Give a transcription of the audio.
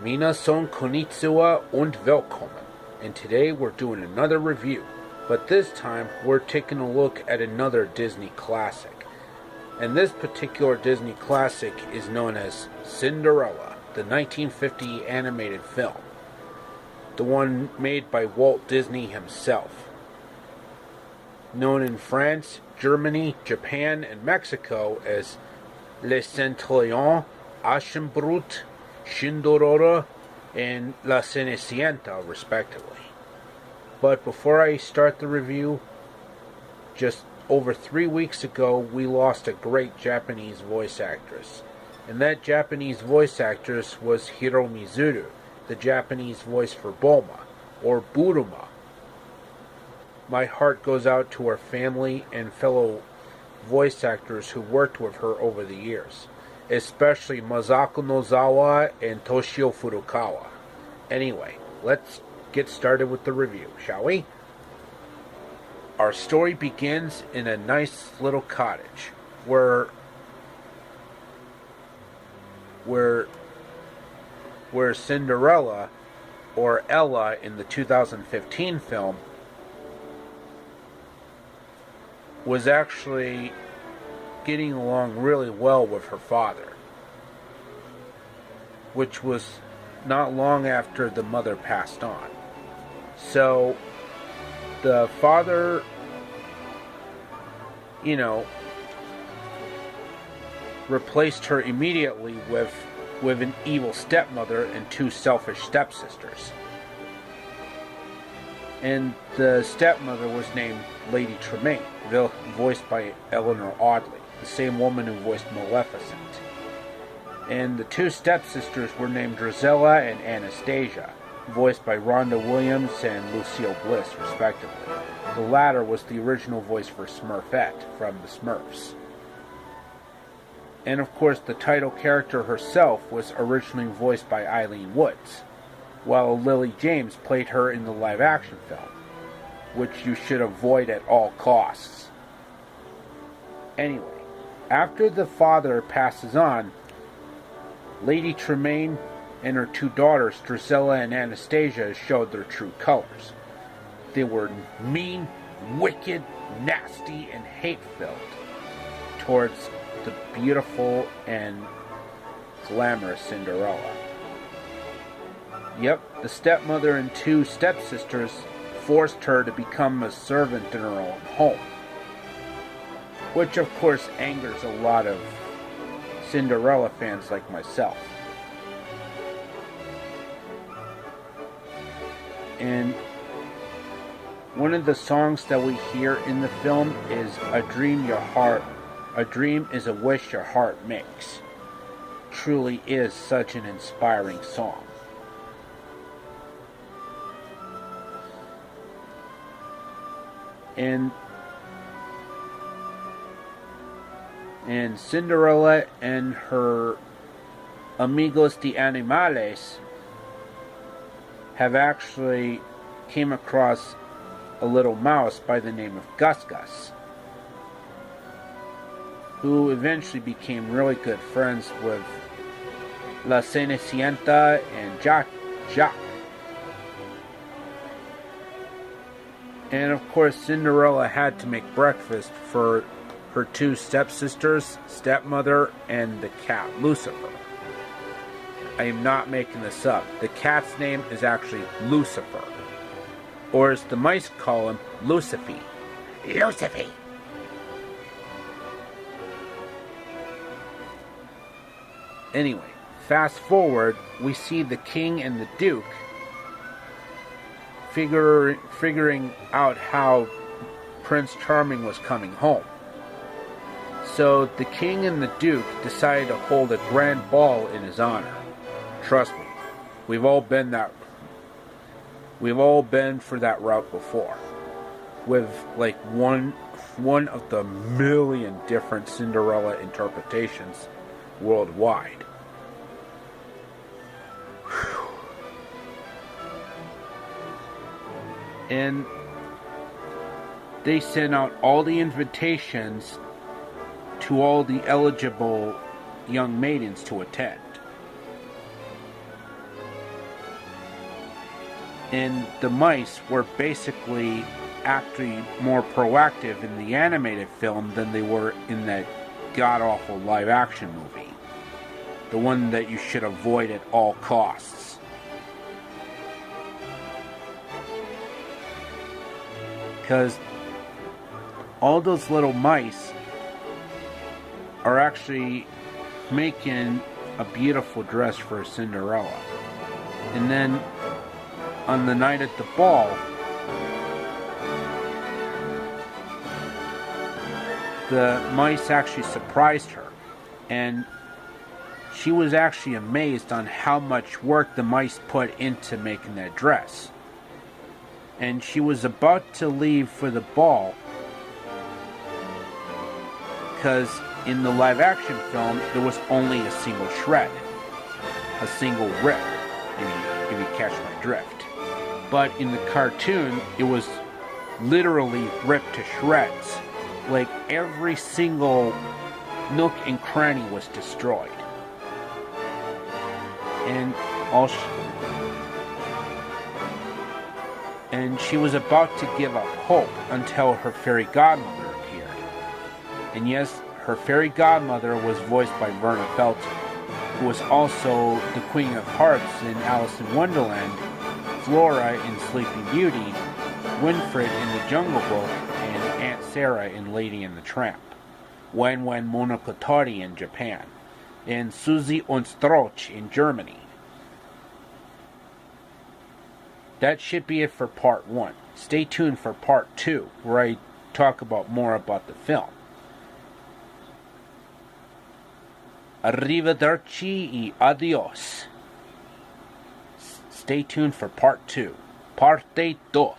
Minasan konnichiwa und willkommen. And today we're doing another review. But this time we're taking a look at another Disney classic. And this particular Disney classic is known as Cinderella, the 1950 animated film. The one made by Walt Disney himself. Known in France, Germany, Japan, and Mexico as Le Centurion, Aschenbrut, Cinderella, and La Cenicienta, respectively. But before I start the review, just over 3 weeks ago, we lost a great Japanese voice actress. And that Japanese voice actress was Hiromi Tsuru, the Japanese voice for Bulma, or Bulma. My heart goes out to her family and fellow voice actors who worked with her over the years, especially Masako Nozawa and Toshio Furukawa. Anyway, let's get started with the review, shall we? Our story begins in a nice little cottage where Cinderella, or Ella in the 2015 film, was actually getting along really well with her father, which was not long after the mother passed on. So the father, replaced her immediately with an evil stepmother and 2 selfish stepsisters. And the stepmother was named Lady Tremaine, voiced by Eleanor Audley, the same woman who voiced Maleficent. And the 2 stepsisters were named Drizella and Anastasia, voiced by Rhonda Williams and Lucille Bliss, respectively. The latter was the original voice for Smurfette from the Smurfs. And of course, the title character herself was originally voiced by Eileen Woods, while Lily James played her in the live-action film, which you should avoid at all costs. Anyway, after the father passes on, Lady Tremaine and her 2 daughters, Drizella and Anastasia, showed their true colors. They were mean, wicked, nasty, and hate-filled towards the beautiful and glamorous Cinderella. Yep, the stepmother and 2 stepsisters forced her to become a servant in her own home, which of course angers a lot of Cinderella fans like myself. And one of the songs that we hear in the film is A Dream is a Wish Your Heart Makes. Truly is such an inspiring song. And Cinderella and her amigos de animales have actually came across a little mouse by the name of Gus Gus, who eventually became really good friends with La Cenicienta and Jacques. And of course, Cinderella had to make breakfast for her 2 stepsisters, stepmother, and the cat, Lucifer. I am not making this up. The cat's name is actually Lucifer. Or as the mice call him, Lucifer. Lucifer! Anyway, fast forward, we see the king and the duke figuring out how Prince Charming was coming home. So the king and the duke decided to hold a grand ball in his honor. Trust me, we've all been for that route before, with like one of the million different Cinderella interpretations worldwide. Whew. And they sent out all the invitations to all the eligible young maidens to attend. And the mice were basically actually more proactive in the animated film than they were in that god-awful live-action movie. The one that you should avoid at all costs. Because all those little mice are actually making a beautiful dress for Cinderella. And then on the night at the ball, the mice actually surprised her, and she was actually amazed on how much work the mice put into making that dress. And she was about to leave for the ball, because in the live-action film, there was only a single shred, a single rip, if you catch my drift. But in the cartoon, it was literally ripped to shreds. Like, every single nook and cranny was destroyed. And she was about to give up hope until her fairy godmother appeared. And yes, her fairy godmother was voiced by Verna Felton, who was also the Queen of Hearts in Alice in Wonderland, Flora in Sleeping Beauty, Winifred in The Jungle Book, and Aunt Sarah in Lady and the Tramp, Wen Monogatari in Japan, and Susi und Strauch in Germany. That should be it for part 1. Stay tuned for part 2, where I talk more about the film. Arrivederci y adios. Stay tuned for part 2. Parte 2.